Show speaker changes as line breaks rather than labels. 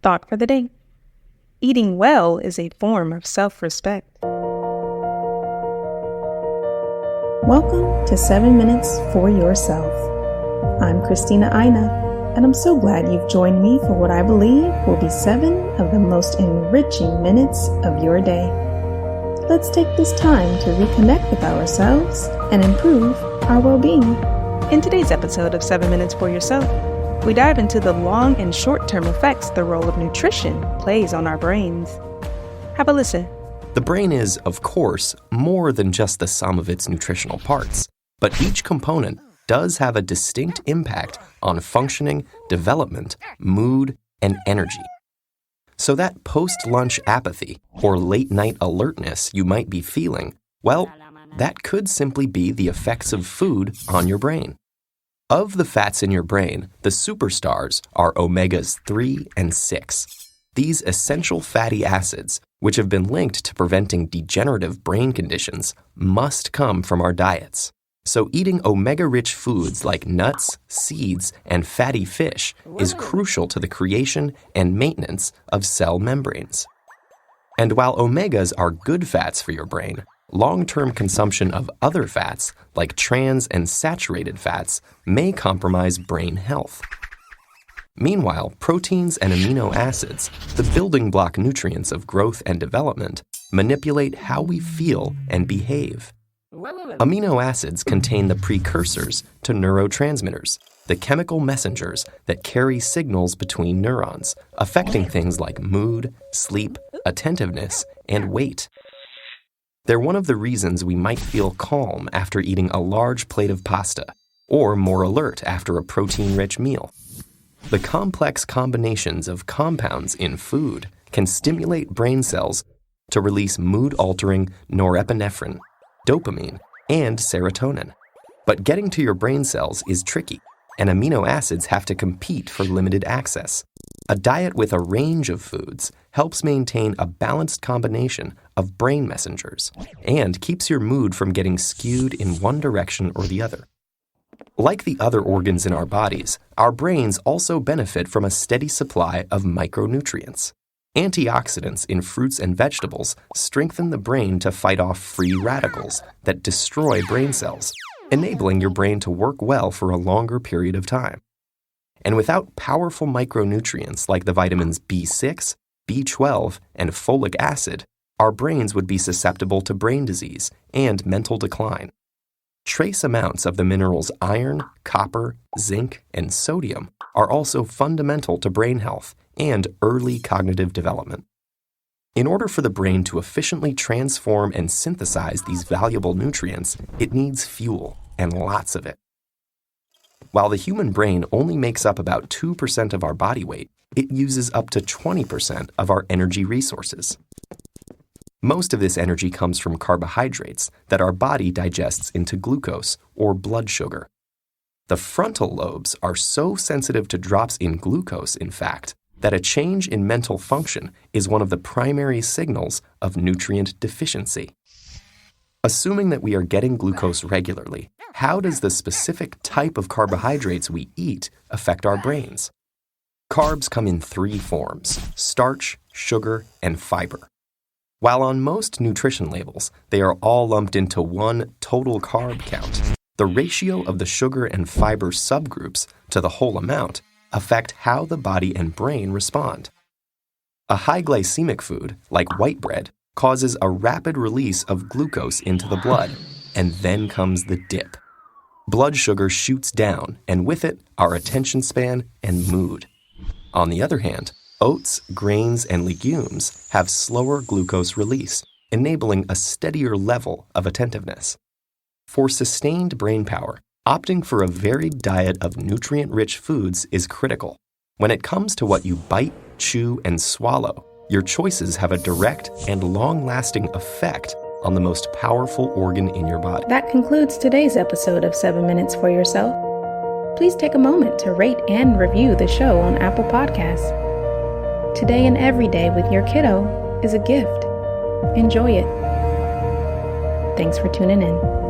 Thought for the day. Eating well is a form of self-respect. Welcome to 7 Minutes for Yourself. I'm Christina Aina, and I'm so glad you've joined me for what I believe will be 7 of the most enriching minutes of your day. Let's take this time to reconnect with ourselves and improve our well-being. In today's episode of 7 Minutes for Yourself, we dive into the long and short-term effects the role of nutrition plays on our brains. Have a listen.
The brain is, of course, more than just the sum of its nutritional parts, but each component does have a distinct impact on functioning, development, mood, and energy. So that post-lunch apathy or late-night alertness you might be feeling, well, that could simply be the effects of food on your brain. Of the fats in your brain, the superstars are omegas 3 and 6. These essential fatty acids, which have been linked to preventing degenerative brain conditions, must come from our diets. So eating omega-rich foods like nuts, seeds, and fatty fish is crucial to the creation and maintenance of cell membranes. And while omegas are good fats for your brain, long-term consumption of other fats, like trans and saturated fats, may compromise brain health. Meanwhile, proteins and amino acids, the building block nutrients of growth and development, manipulate how we feel and behave. Amino acids contain the precursors to neurotransmitters, the chemical messengers that carry signals between neurons, affecting things like mood, sleep, attentiveness, and weight. They're one of the reasons we might feel calm after eating a large plate of pasta, or more alert after a protein-rich meal. The complex combinations of compounds in food can stimulate brain cells to release mood-altering norepinephrine, dopamine, and serotonin. But getting to your brain cells is tricky, and amino acids have to compete for limited access. A diet with a range of foods helps maintain a balanced combination of brain messengers and keeps your mood from getting skewed in one direction or the other. Like the other organs in our bodies, our brains also benefit from a steady supply of micronutrients. Antioxidants in fruits and vegetables strengthen the brain to fight off free radicals that destroy brain cells, enabling your brain to work well for a longer period of time. And without powerful micronutrients like the vitamins B6, B12, and folic acid, our brains would be susceptible to brain disease and mental decline. Trace amounts of the minerals iron, copper, zinc, and sodium are also fundamental to brain health and early cognitive development. In order for the brain to efficiently transform and synthesize these valuable nutrients, it needs fuel, and lots of it. While the human brain only makes up about 2% of our body weight, it uses up to 20% of our energy resources. Most of this energy comes from carbohydrates that our body digests into glucose or blood sugar. The frontal lobes are so sensitive to drops in glucose, in fact, that a change in mental function is one of the primary signals of nutrient deficiency. Assuming that we are getting glucose regularly, how does the specific type of carbohydrates we eat affect our brains? Carbs come in 3 forms: starch, sugar, and fiber. While on most nutrition labels, they are all lumped into one total carb count, the ratio of the sugar and fiber subgroups to the whole amount affect how the body and brain respond. A high glycemic food, like white bread, causes a rapid release of glucose into the blood, and then comes the dip. Blood sugar shoots down, and with it, our attention span and mood. On the other hand, oats, grains, and legumes have slower glucose release, enabling a steadier level of attentiveness. For sustained brain power, opting for a varied diet of nutrient-rich foods is critical. When it comes to what you bite, chew, and swallow, your choices have a direct and long-lasting effect on the most powerful organ in your body.
That concludes today's episode of 7 Minutes for Yourself. Please take a moment to rate and review the show on Apple Podcasts. Today and every day with your kiddo is a gift. Enjoy it. Thanks for tuning in.